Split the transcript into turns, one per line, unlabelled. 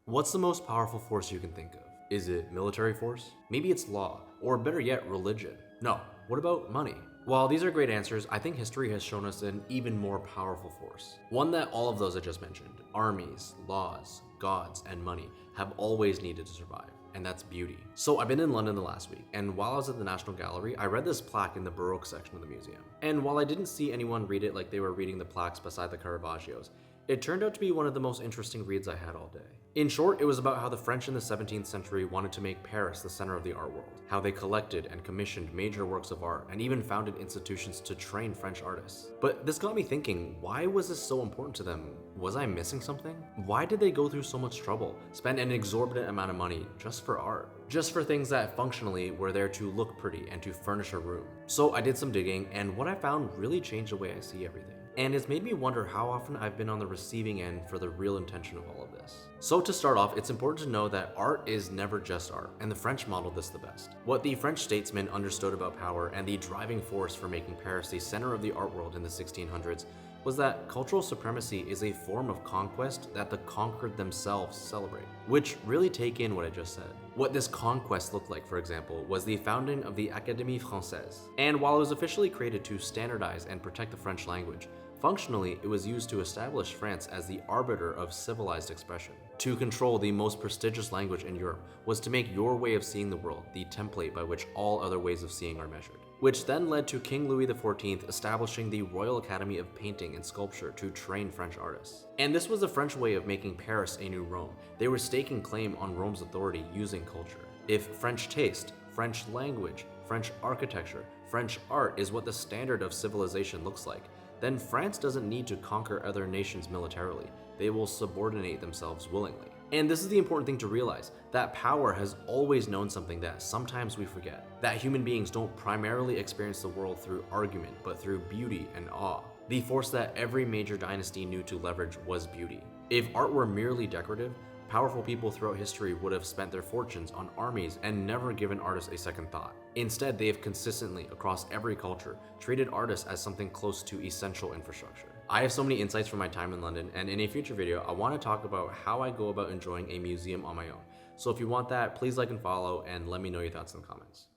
What's the most powerful force you can think of? Is it military force? Maybe it's law, or better yet, religion. No, what about money? While these are great answers, I think history has shown us an even more powerful force. One that all of those I just mentioned, armies, laws, gods, and money, have always needed to survive, and that's beauty. So I've been in London the last week, and while I was at the National Gallery, I read this plaque in the Baroque section of the museum. And while I didn't see anyone read it like they were reading the plaques beside the Caravaggios, it turned out to be one of the most interesting reads I had all day. In short, it was about how the French in the 17th century wanted to make Paris the center of the art world, how they collected and commissioned major works of art, and even founded institutions to train French artists. But this got me thinking, why was this so important to them? Was I missing something? Why did they go through so much trouble, spend an exorbitant amount of money just for art? Just for things that functionally were there to look pretty and to furnish a room. So I did some digging, and what I found really changed the way I see everything. And it's made me wonder how often I've been on the receiving end for the real intention of all of this. So to start off, it's important to know that art is never just art, and the French modeled this the best. What the French statesmen understood about power and the driving force for making Paris the center of the art world in the 1600s was that cultural supremacy is a form of conquest that the conquered themselves celebrate. Which really take in what I just said. What this conquest looked like, for example, was the founding of the Académie Française. And while it was officially created to standardize and protect the French language, functionally, it was used to establish France as the arbiter of civilized expression. To control the most prestigious language in Europe was to make your way of seeing the world the template by which all other ways of seeing are measured. Which then led to King Louis XIV establishing the Royal Academy of Painting and Sculpture to train French artists. And this was the French way of making Paris a new Rome. They were staking claim on Rome's authority using culture. If French taste, French language, French architecture, French art is what the standard of civilization looks like, then France doesn't need to conquer other nations militarily. They will subordinate themselves willingly. And this is the important thing to realize, that power has always known something that sometimes we forget. That human beings don't primarily experience the world through argument, but through beauty and awe. The force that every major dynasty knew to leverage was beauty. If art were merely decorative, powerful people throughout history would have spent their fortunes on armies and never given artists a second thought. Instead, they have consistently, across every culture, treated artists as something close to essential infrastructure. I have so many insights from my time in London, and in a future video, I want to talk about how I go about enjoying a museum on my own. So if you want that, please like and follow, and let me know your thoughts in the comments.